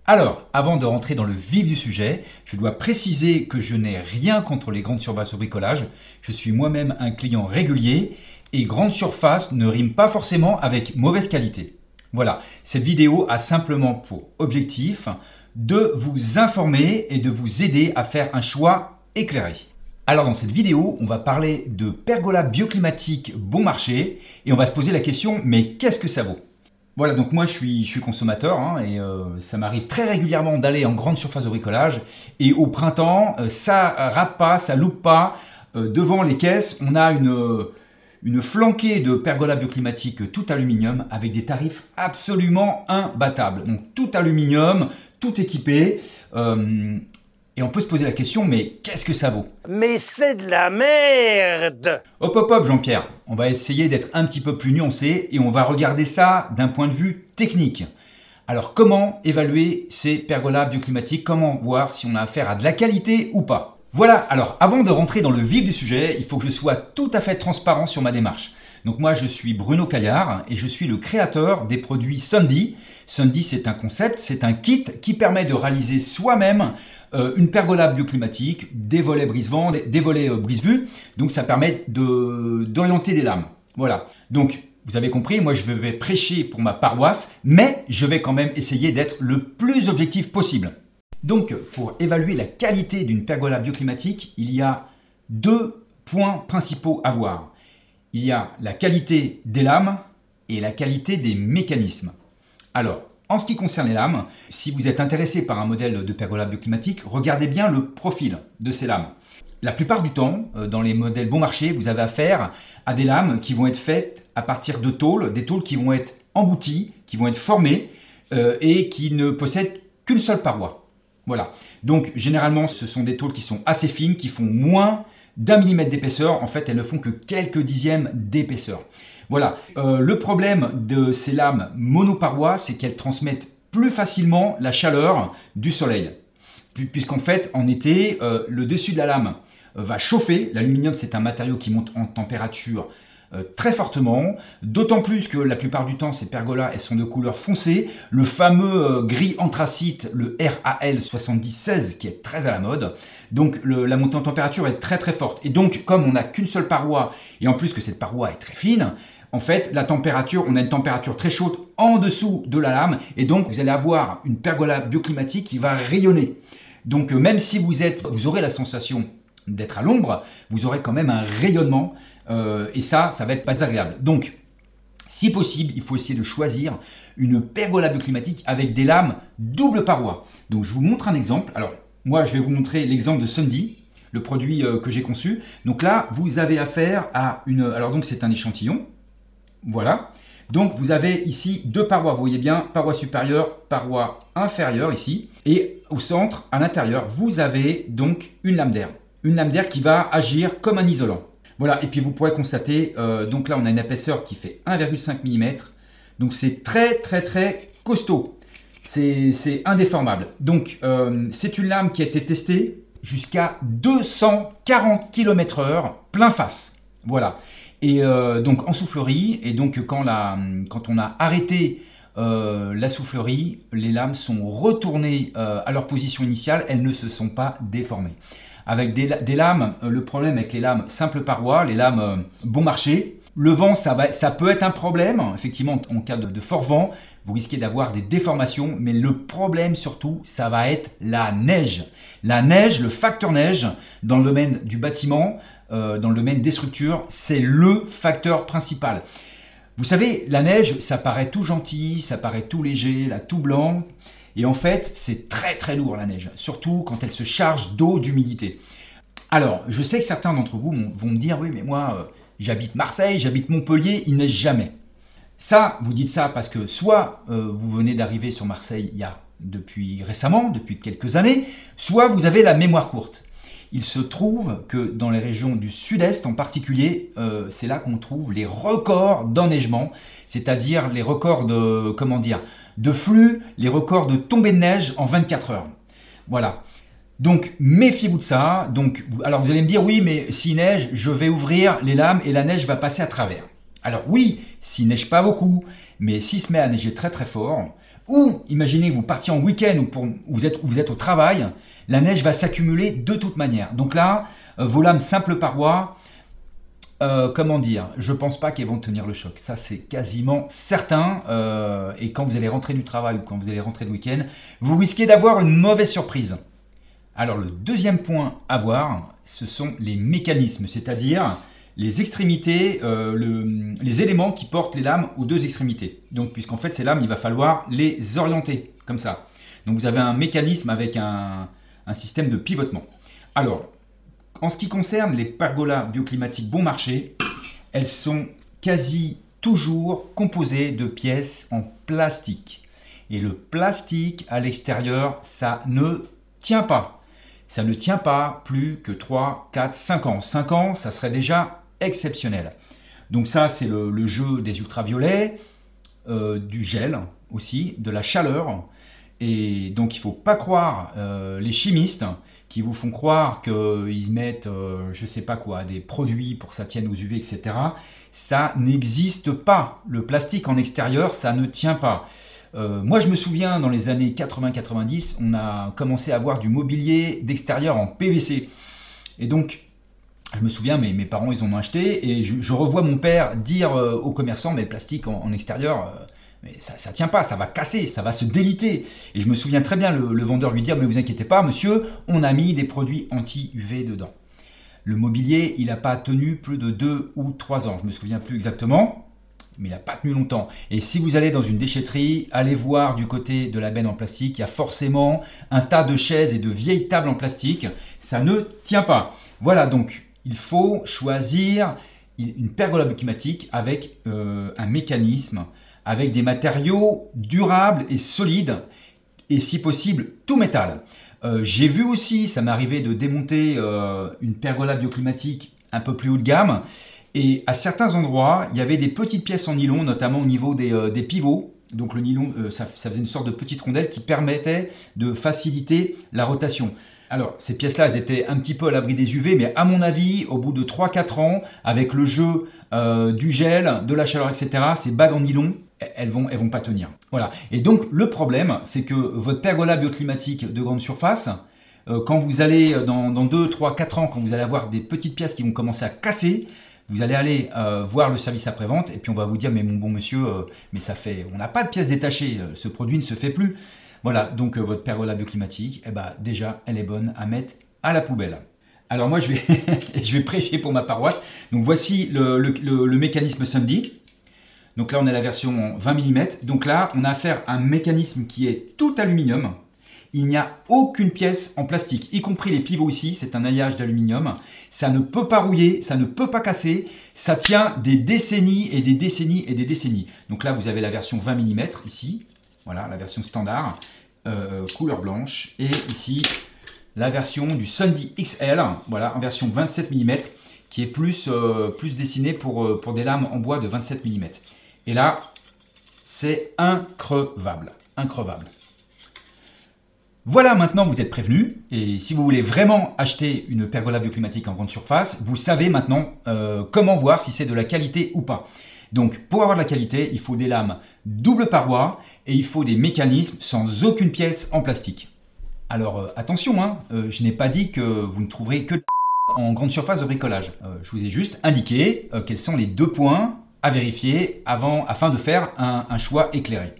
Alors, avant de rentrer dans le vif du sujet, je dois préciser que je n'ai rien contre les grandes surfaces au bricolage. Je suis moi-même un client régulier et grande surface ne rime pas forcément avec mauvaise qualité. Voilà, cette vidéo a simplement pour objectif de vous informer et de vous aider à faire un choix éclairé. Alors dans cette vidéo, on va parler de pergola bioclimatique bon marché et on va se poser la question, mais qu'est-ce que ça vaut? Voilà, donc moi je suis consommateur et ça m'arrive très régulièrement d'aller en grande surface de bricolage et au printemps, ça rate pas, ça loupe pas. Devant les caisses, on a une flanquée de pergola bioclimatique tout aluminium avec des tarifs absolument imbattables. Donc tout aluminium, tout équipé. Et on peut se poser la question, mais qu'est-ce que ça vaut? Mais c'est de la merde! Hop hop hop Jean-Pierre, on va essayer d'être un petit peu plus nuancé et on va regarder ça d'un point de vue technique. Alors comment évaluer ces pergolas bioclimatiques? Comment voir si on a affaire à de la qualité ou pas? Voilà, alors avant de rentrer dans le vif du sujet, il faut que je sois tout à fait transparent sur ma démarche. Donc moi je suis Bruno Caillard et je suis le créateur des produits Sundy. Sundy c'est un concept, c'est un kit qui permet de réaliser soi-même une pergola bioclimatique, des volets brise-vent, des volets brise-vue. Donc ça permet d'orienter des lames. Voilà, donc vous avez compris, moi je vais prêcher pour ma paroisse, mais je vais quand même essayer d'être le plus objectif possible. Donc pour évaluer la qualité d'une pergola bioclimatique, il y a deux points principaux à voir. Il y a la qualité des lames et la qualité des mécanismes. Alors, en ce qui concerne les lames, si vous êtes intéressé par un modèle de pergola bioclimatique, regardez bien le profil de ces lames. La plupart du temps, dans les modèles bon marché, vous avez affaire à des lames qui vont être faites à partir de tôles, des tôles qui vont être embouties, qui vont être formées et qui ne possèdent qu'une seule paroi. Voilà. Donc, généralement, ce sont des tôles qui sont assez fines, qui font moins d'1 millimètre d'épaisseur. En fait, elles ne font que quelques dixièmes d'épaisseur. Voilà. Le problème de ces lames monoparois, c'est qu'elles transmettent plus facilement la chaleur du soleil. Puisqu'en fait, en été, le dessus de la lame va chauffer. L'aluminium, c'est un matériau qui monte en température très fortement, d'autant plus que la plupart du temps, ces pergolas, elles sont de couleur foncée. Le fameux gris anthracite, le RAL 7016, qui est très à la mode. Donc la montée en température est très très forte. Et donc, comme on n'a qu'une seule paroi, et en plus que cette paroi est très fine, en fait, la température, on a une température très chaude en dessous de la lame, et donc vous allez avoir une pergola bioclimatique qui va rayonner. Donc même si vous aurez la sensation d'être à l'ombre, vous aurez quand même un rayonnement, et ça va être pas désagréable. Donc, si possible, il faut essayer de choisir une pergola bioclimatique avec des lames double paroi. Donc, je vous montre un exemple. Alors, moi, je vais vous montrer l'exemple de Sundy, le produit que j'ai conçu. Donc là, vous avez affaire à une... Alors, donc, c'est un échantillon. Voilà. Donc, vous avez ici deux parois. Vous voyez bien, paroi supérieure, paroi inférieure ici. Et au centre, à l'intérieur, vous avez donc une lame d'air. Une lame d'air qui va agir comme un isolant. Voilà, et puis vous pourrez constater, donc là on a une épaisseur qui fait 1,5 mm, donc c'est très très très costaud, c'est indéformable. Donc c'est une lame qui a été testée jusqu'à 240 km/h plein face, voilà. Et donc en soufflerie, et donc quand on a arrêté la soufflerie, les lames sont retournées à leur position initiale, elles ne se sont pas déformées. Avec des lames, le problème avec les lames simple paroi, les lames bon marché, le vent, ça peut être un problème. Effectivement, en cas de fort vent, vous risquez d'avoir des déformations. Mais le problème surtout, ça va être la neige. La neige, le facteur neige, dans le domaine du bâtiment, dans le domaine des structures, c'est le facteur principal. Vous savez, la neige, ça paraît tout gentil, ça paraît tout léger, là, tout blanc. Et en fait, c'est très très lourd la neige, surtout quand elle se charge d'eau, d'humidité. Alors, je sais que certains d'entre vous vont me dire, oui, mais moi, j'habite Marseille, j'habite Montpellier, il neige jamais. Ça, vous dites ça parce que soit vous venez d'arriver sur Marseille depuis récemment, depuis quelques années, soit vous avez la mémoire courte. Il se trouve que dans les régions du sud-est en particulier, c'est là qu'on trouve les records d'enneigement, c'est-à-dire les records de flux, les records de tombée de neige en 24 heures. Voilà. Donc, méfiez-vous de ça. Donc, alors, vous allez me dire, oui, mais s'il neige, je vais ouvrir les lames et la neige va passer à travers. Alors, oui, s'il neige pas beaucoup, mais s'il se met à neiger très très fort, Ou imaginez que vous partiez en week-end ou vous êtes au travail, la neige va s'accumuler de toute manière. Donc là, vos lames simples parois, comment dire, je ne pense pas qu'elles vont tenir le choc. Ça, c'est quasiment certain. Et quand vous allez rentrer du travail ou quand vous allez rentrer de week-end, vous risquez d'avoir une mauvaise surprise. Alors, le deuxième point à voir, ce sont les mécanismes, c'est-à-dire les extrémités, les éléments qui portent les lames aux deux extrémités. Donc, puisqu'en fait, ces lames, il va falloir les orienter, comme ça. Donc, vous avez un mécanisme avec un système de pivotement. Alors, en ce qui concerne les pergolas bioclimatiques bon marché, elles sont quasi toujours composées de pièces en plastique. Et le plastique à l'extérieur, ça ne tient pas. Ça ne tient pas plus que 3, 4, 5 ans. 5 ans, ça serait déjà exceptionnel. Donc ça, c'est le jeu des ultraviolets, du gel aussi, de la chaleur. Et donc, il ne faut pas croire les chimistes qui vous font croire qu'ils mettent, je ne sais pas quoi, des produits pour que ça tienne aux UV, etc. Ça n'existe pas. Le plastique en extérieur, ça ne tient pas. Moi, je me souviens, dans les années 80-90, on a commencé à avoir du mobilier d'extérieur en PVC. Et donc, je me souviens, mes parents, ils en ont acheté. Et je revois mon père dire aux commerçants, mais le plastique en extérieur, mais ça ne tient pas, ça va casser, ça va se déliter. Et je me souviens très bien le vendeur lui dire, mais vous inquiétez pas, monsieur, on a mis des produits anti-UV dedans. Le mobilier, il n'a pas tenu plus de 2 ou 3 ans. Je ne me souviens plus exactement. Mais il n'a pas tenu longtemps. Et si vous allez dans une déchetterie, allez voir du côté de la benne en plastique, il y a forcément un tas de chaises et de vieilles tables en plastique. Ça ne tient pas. Voilà, donc il faut choisir une pergola bioclimatique avec un mécanisme, avec des matériaux durables et solides, et si possible, tout métal. J'ai vu aussi, ça m'est arrivé de démonter une pergola bioclimatique un peu plus haut de gamme. Et à certains endroits, il y avait des petites pièces en nylon, notamment au niveau des pivots. Donc le nylon, ça faisait une sorte de petite rondelle qui permettait de faciliter la rotation. Alors ces pièces-là, elles étaient un petit peu à l'abri des UV, mais à mon avis, au bout de 3-4 ans, avec le jeu du gel, de la chaleur, etc., ces bagues en nylon, elles vont pas tenir. Voilà. Et donc le problème, c'est que votre pergola bioclimatique de grande surface, quand vous allez dans 2, 3, 4 ans, quand vous allez avoir des petites pièces qui vont commencer à casser, vous allez aller voir le service après-vente et puis on va vous dire, mais mon bon monsieur, mais on n'a pas de pièces détachées, ce produit ne se fait plus. Voilà, donc votre pergola bioclimatique, eh ben, déjà, elle est bonne à mettre à la poubelle. Alors moi, je vais prêcher pour ma paroisse. Donc voici le mécanisme Sundy. Donc là, on a la version 20 mm. Donc là, on a affaire à un mécanisme qui est tout aluminium. Il n'y a aucune pièce en plastique, y compris les pivots ici, c'est un alliage d'aluminium. Ça ne peut pas rouiller, ça ne peut pas casser, ça tient des décennies et des décennies et des décennies. Donc là, vous avez la version 20 mm ici, voilà, la version standard, couleur blanche. Et ici, la version du Sundy XL, voilà, en version 27 mm, qui est plus dessinée pour des lames en bois de 27 mm. Et là, c'est increvable, increvable. Voilà, maintenant vous êtes prévenus, et si vous voulez vraiment acheter une pergola bioclimatique en grande surface, vous savez maintenant comment voir si c'est de la qualité ou pas. Donc pour avoir de la qualité, il faut des lames double paroi et il faut des mécanismes sans aucune pièce en plastique. Alors attention, hein, je n'ai pas dit que vous ne trouverez que en grande surface de bricolage. Je vous ai juste indiqué quels sont les 2 points à vérifier afin de faire un choix éclairé.